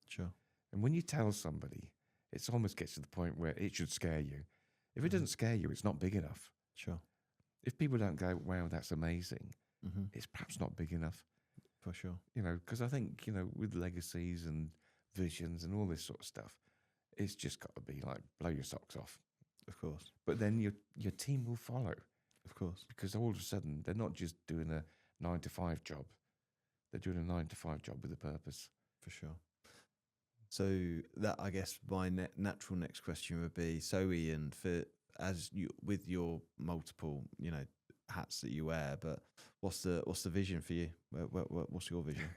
Sure. And when you tell somebody, it almost gets to the point where it should scare you. If it doesn't scare you, it's not big enough. Sure. If people don't go, wow, that's amazing, Mm-hmm. it's perhaps not big enough. For sure. You know, because I think, you know, with legacies and visions and all this sort of stuff, it's just got to be like blow your socks off. Of course. But then your team will follow, Of course. because all of a sudden they're not just doing a 9-to-5 job; they're doing a 9-to-5 job with a purpose. For sure. So that, I guess, my natural next question would be: so Ian, as you with your multiple, you know, hats that you wear, but what's the vision for you? What's your vision?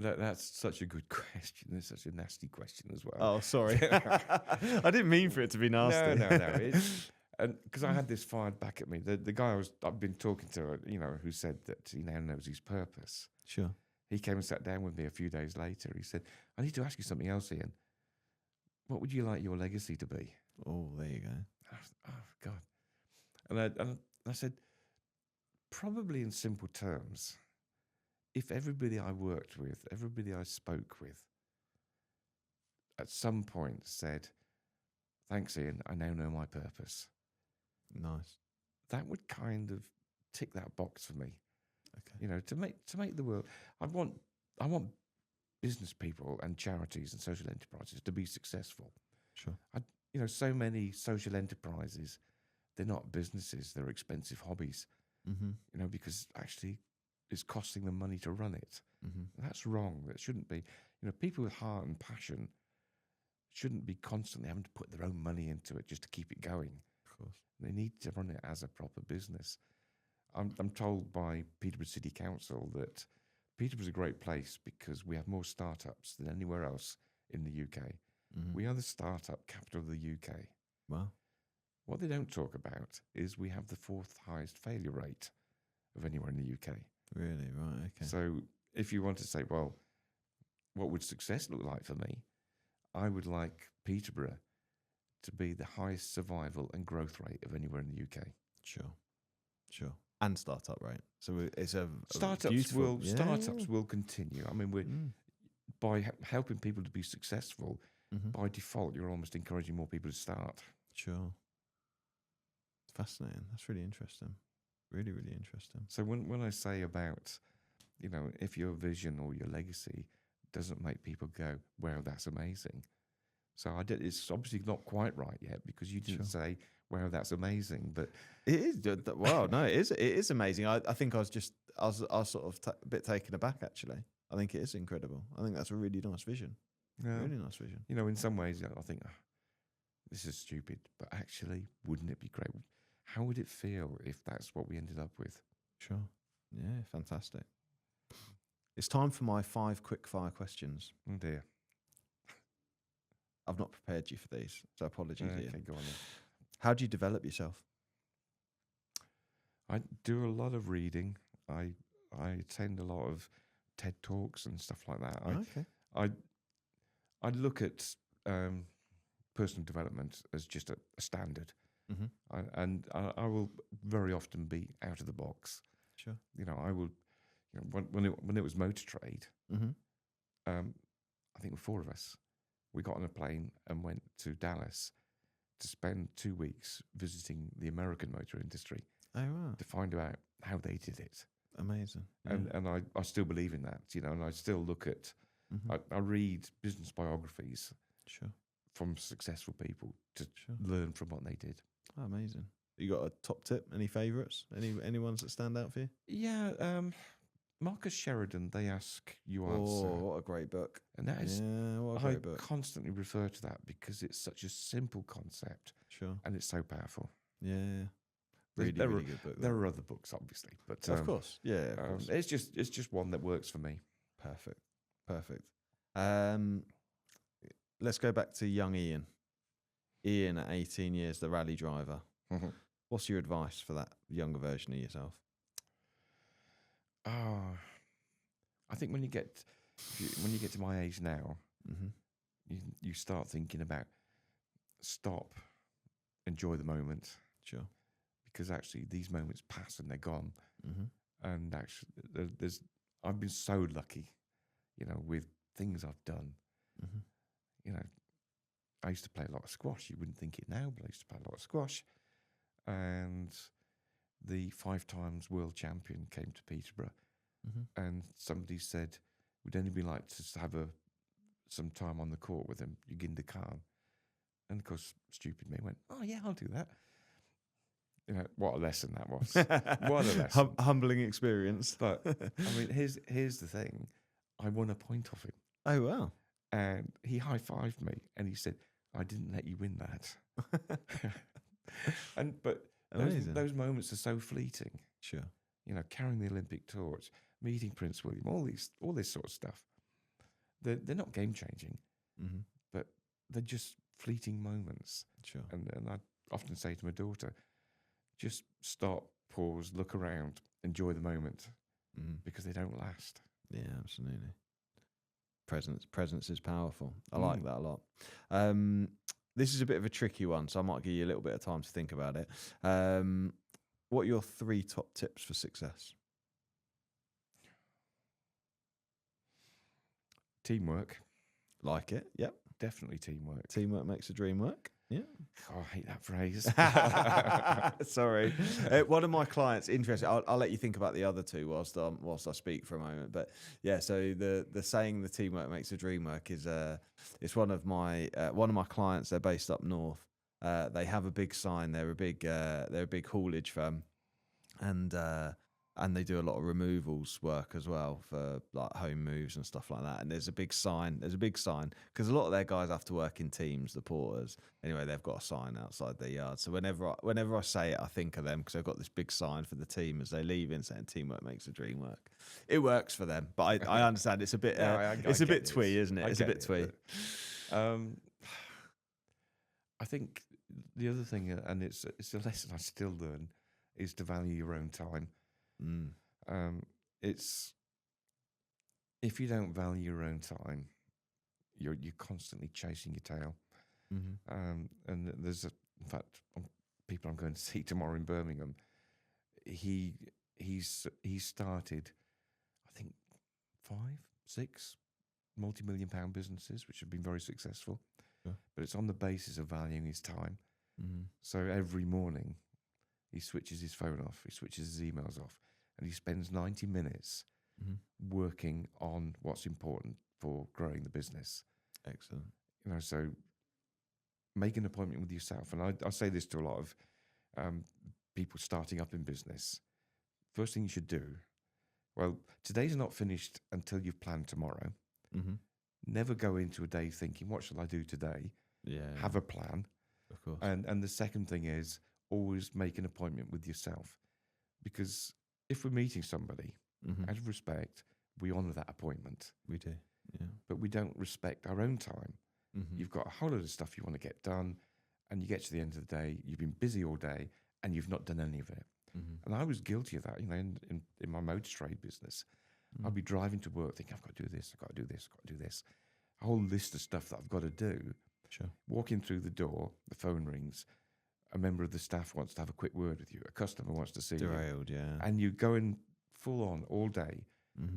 That's such a good question. It's such a nasty question as well. Oh, sorry. I didn't mean for it to be nasty. No. And because I had this fired back at me, the guy I've been talking to, you know, who said that he now knows his purpose. Sure. He came and sat down with me a few days later. He said, I need to ask you something else, Ian. What would you like your legacy to be? Oh, there you go. Oh, God. And I said, probably in simple terms, if everybody I worked with, everybody I spoke with, at some point said, thanks, Ian, I now know my purpose. Nice. That would kind of tick that box for me. Okay. You know, to make the world, I want business people and charities and social enterprises to be successful. Sure. You know, so many social enterprises, they're not businesses, they're expensive hobbies. Mm-hmm. You know, because actually it's costing them money to run it. Mm-hmm. That's wrong. That shouldn't be. You know, people with heart and passion shouldn't be constantly having to put their own money into it just to keep it going. Of course. They need to run it as a proper business. I'm told by Peterborough City Council that Peterborough's a great place because we have more startups than anywhere else in the UK. Mm-hmm. We are the startup capital of the UK. Wow. What they don't talk about is we have the 4th highest failure rate of anywhere in the UK. Really? Right. Okay. So if you want to say, well, what would success look like for me? I would like Peterborough to be the highest survival and growth rate of anywhere in the UK. Sure. And startup rate. So it's a startups yeah. will continue. I mean, we're by helping people to be successful. Mm-hmm. By default, you're almost encouraging more people to start. Sure. Fascinating. That's really interesting. Really, really interesting. So when I say about, you know, if your vision or your legacy doesn't make people go, wow, that's amazing. So it's obviously not quite right yet because you didn't say, wow, that's amazing. But it is. Wow, no, it is amazing. I think I was sort of a bit taken aback, actually. I think it is incredible. I think that's a really nice vision. Really nice vision. You know, in some ways, I think, this is stupid, but actually, wouldn't it be great? How would it feel if that's what we ended up with? Sure. Yeah, fantastic. It's time for my 5 quick-fire questions. Oh, dear. I've not prepared you for these, so apologies. Okay, Ian. go on then. How do you develop yourself? I do a lot of reading. I attend a lot of TED Talks and stuff like that. I look at personal development as just a standard. Mm-hmm. I will very often be out of the box. Sure. You know, I will. You know, when it was motor trade, Mm-hmm. I think 4 of us, we got on a plane and went to Dallas to spend 2 weeks visiting the American motor industry. Oh, wow. To find out how they did it. Amazing. Yeah. And I still believe in that, you know, and I still look at, Mm-hmm. I read business biographies Sure. from successful people to learn from what they did. Oh, amazing. You got a top tip? Any favourites? Any ones that stand out for you? Yeah, Marcus Sheridan, They Ask, You Oh, Answer. what a great book. And that is, Yeah, what a I great book. constantly refer to that because it's such a simple concept Sure. and it's so powerful. Yeah. There's- Really, really good book. There are other books, obviously, but Of course. Yeah, of course. it's just one that works for me. Perfect. Perfect. Let's go back to young Ian. Ian at 18 years, the rally driver. What's your advice for that younger version of yourself? I think when you get to my age now, you start thinking about stop, enjoy the moment, Sure. because actually these moments pass and they're gone. And actually, I've been so lucky, with things I've done. I used to play a lot of squash. You wouldn't think it now, but I used to play a lot of squash. And the 5 times world champion came to Peterborough, and somebody said, "Would anybody like to have some time on the court with him, Yuginder Khan?" And of course, stupid me went, "Oh yeah, I'll do that." What a lesson that was! What a lesson! Humbling experience. But I mean, here's the thing: I won a point off him. Oh wow! And he high-fived me, and he said, "I didn't let you win that." But those moments are so fleeting. Sure. Carrying the Olympic torch, meeting Prince William, all this sort of stuff. They're not game-changing, but they're just fleeting moments. Sure. And I often say to my daughter, just stop, pause, look around, enjoy the moment, because they don't last. Yeah, absolutely. Presence is powerful. I like that a lot. This is a bit of a tricky one, so I might give you a little bit of time to think about it. What are your 3 top tips for success? Teamwork. Like it. Yep. Definitely teamwork. Teamwork makes the dream work. Yeah. Oh, I hate that phrase. Sorry. One of my clients, interesting. I'll let you think about the other 2 whilst I speak for a moment. But yeah, so the saying "the teamwork makes the dream work" is it's one of my clients. They're based up north. They have a big sign. They're a big haulage firm, and they do a lot of removals work as well for like home moves and stuff like that. And there's a big sign because a lot of their guys have to work in teams, the porters. Anyway, they've got a sign outside their yard. So whenever I say it, I think of them because they've got this big sign for the team as they leave in saying "teamwork makes the dream work." It works for them, but I understand it's a bit it's a bit twee, isn't it? It's a bit twee. I think the other thing, and it's a lesson I still learn, is to value your own time. It's if you don't value your own time, you're constantly chasing your tail. And there's in fact, people I'm going to see tomorrow in Birmingham. He started, I think, 5, 6 multi-million-pound businesses, which have been very successful. Yeah. But it's on the basis of valuing his time. So every morning, he switches his phone off, he switches his emails off, and he spends 90 minutes working on what's important for growing the business. Excellent. So make an appointment with yourself. And I say this to a lot of people starting up in business. First thing you should do, well, today's not finished until you've planned tomorrow. Never go into a day thinking, what shall I do today? Yeah. Have a plan. Of course. And the second thing is always make an appointment with yourself. Because if we're meeting somebody, out of respect, we honour that appointment. We do, yeah. But we don't respect our own time. You've got a whole lot of stuff you want to get done, and you get to the end of the day, you've been busy all day, and you've not done any of it. And I was guilty of that, in my motor trade business. I'd be driving to work thinking, I've got to do this, I've got to do this, I've got to do this. A whole list of stuff that I've got to do. Sure. Walking through the door, the phone rings, a member of the staff wants to have a quick word with you, a customer wants to see Derailed, you. yeah. And you're going full on all day,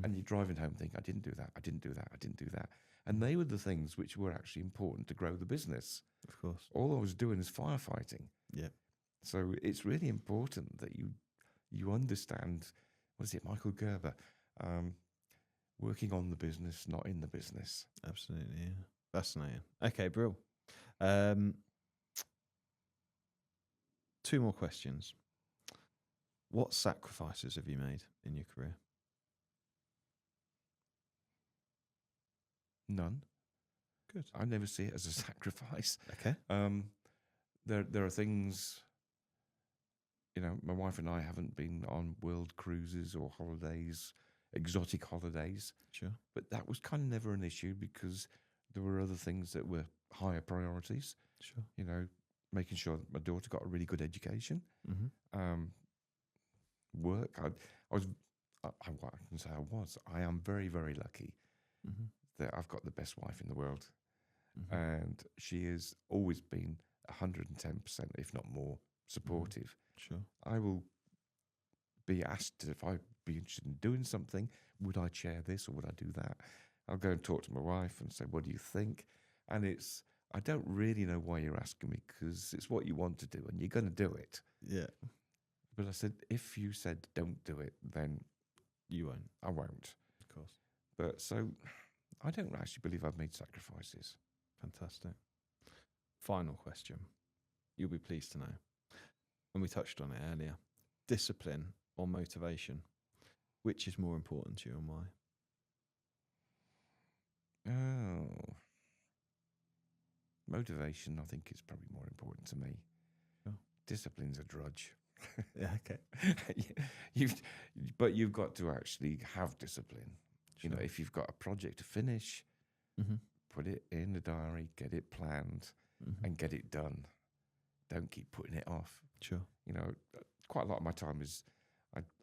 and you're driving home thinking, I didn't do that, I didn't do that, I didn't do that. And they were the things which were actually important to grow the business. Of course. All I was doing is firefighting. Yeah. So it's really important that you understand, what is it, Michael Gerber, working on the business, not in the business. Absolutely, yeah. Fascinating. Okay, Brill. 2 more questions. What sacrifices have you made in your career? None. Good. I never see it as a sacrifice. Okay. There are things, my wife and I haven't been on world cruises or holidays, exotic holidays, Sure. but that was kind of never an issue because there were other things that were higher priorities. Sure. Making sure that my daughter got a really good education, Mm-hmm. work. I am very, very lucky Mm-hmm. that I've got the best wife in the world. Mm-hmm. And she has always been 110%, if not more, supportive. Sure. I will be asked if I'd be interested in doing something. Would I chair this or would I do that? I'll go and talk to my wife and say, what do you think? And I don't really know why you're asking me because it's what you want to do and you're going to do it. Yeah. But I said, if you said don't do it, then You won't. I won't. Of course. But so I don't actually believe I've made sacrifices. Fantastic. Final question. You'll be pleased to know. And we touched on it earlier. Discipline or motivation? Which is more important to you and why? Oh. Motivation, I think, is probably more important to me. Sure. Discipline's a drudge. Yeah, okay. But you've got to actually have discipline. Sure. If you've got a project to finish, Mm-hmm. put it in the diary, get it planned, Mm-hmm. and get it done. Don't keep putting it off. Sure. Quite a lot of my time is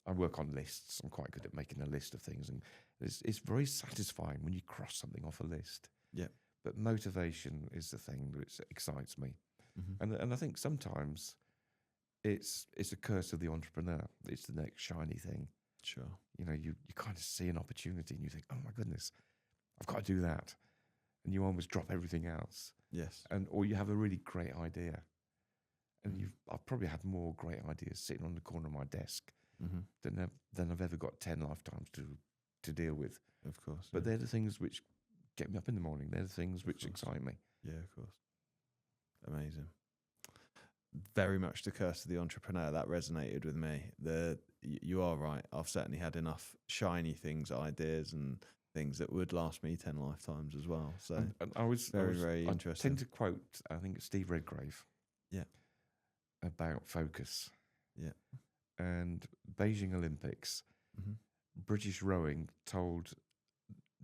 I work on lists. I'm quite good at making a list of things, and it's very satisfying when you cross something off a list. Yeah. But motivation is the thing that excites me, Mm-hmm. and I think sometimes it's a curse of the entrepreneur. It's the next shiny thing. Sure. You kind of see an opportunity and you think, oh my goodness, I've got to do that, and you almost drop everything else. Yes. Or you have a really great idea, and I've probably had more great ideas sitting on the corner of my desk Mm-hmm. than I've ever got 10 lifetimes to deal with. Of course. But yeah. they're the things which get me up in the morning. They're the things which excite me. Yeah, of course. Amazing. Very much the curse of the entrepreneur. That resonated with me. You are right. I've certainly had enough shiny things, ideas, and things that would last me 10 lifetimes as well. So And I was very I interesting. tend to quote, I think it's Steve Redgrave. Yeah. About focus. Yeah. And Beijing Olympics, Mm-hmm. British rowing told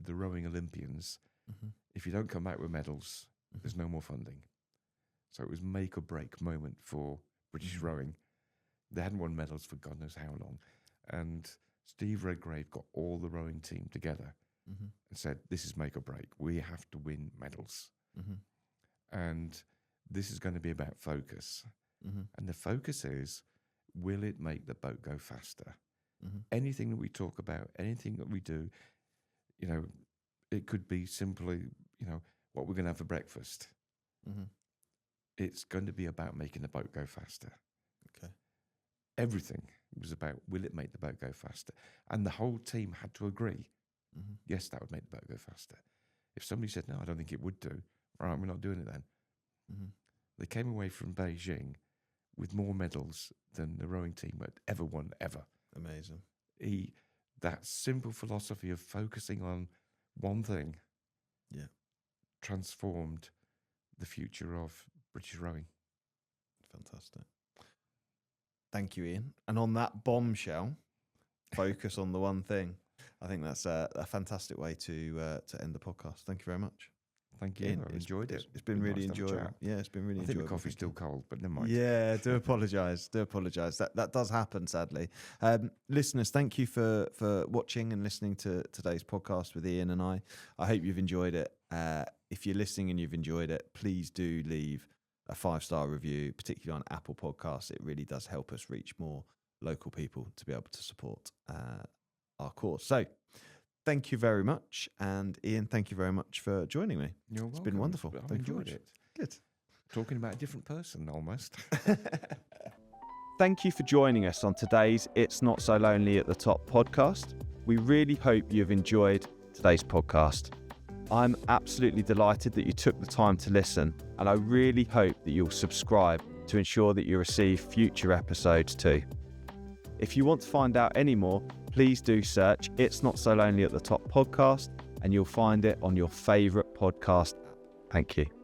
the rowing Olympians, Mm-hmm. if you don't come back with medals, there's no more funding. So it was make or break moment for British Mm-hmm. rowing. They hadn't won medals for God knows how long. And Steve Redgrave got all the rowing team together Mm-hmm. and said, this is make or break. We have to win medals. Mm-hmm. And this is going to be about focus. Mm-hmm. And the focus is, will it make the boat go faster? Mm-hmm. Anything that we talk about, anything that we do, it could be simply, what we're going to have for breakfast. Mm-hmm. It's going to be about making the boat go faster. Okay. Everything was about, will it make the boat go faster? And the whole team had to agree, Mm-hmm. yes, that would make the boat go faster. If somebody said, no, I don't think it would do, right, we're not doing it then. Mm-hmm. They came away from Beijing with more medals than the rowing team had ever won, ever. Amazing. That simple philosophy of focusing on one thing, Yeah. transformed the future of British rowing. Fantastic. Thank you, Ian. And on that bombshell, focus on the one thing. I think that's a fantastic way to end the podcast. Thank you very much. Thank you. Ian, I enjoyed it. It's been really nice to have a enjoyable. chat. Yeah, it's been really I think enjoyable. the coffee's still cold, but never mind. Yeah, do apologise. That does happen, sadly. Listeners, thank you for watching and listening to today's podcast with Ian and I. I hope you've enjoyed it. If you're listening and you've enjoyed it, please do leave a 5-star review, particularly on Apple Podcasts. It really does help us reach more local people to be able to support our cause. So thank you very much. And Ian, thank you very much for joining me. You're welcome. It's been wonderful. I've Thank you very enjoyed much. it. Good. Talking about a different person, almost. Thank you for joining us on today's It's Not So Lonely at the Top podcast. We really hope you've enjoyed today's podcast. I'm absolutely delighted that you took the time to listen, and I really hope that you'll subscribe to ensure that you receive future episodes too. If you want to find out any more, please do search It's Not So Lonely at the Top podcast and you'll find it on your favourite podcast app. Thank you.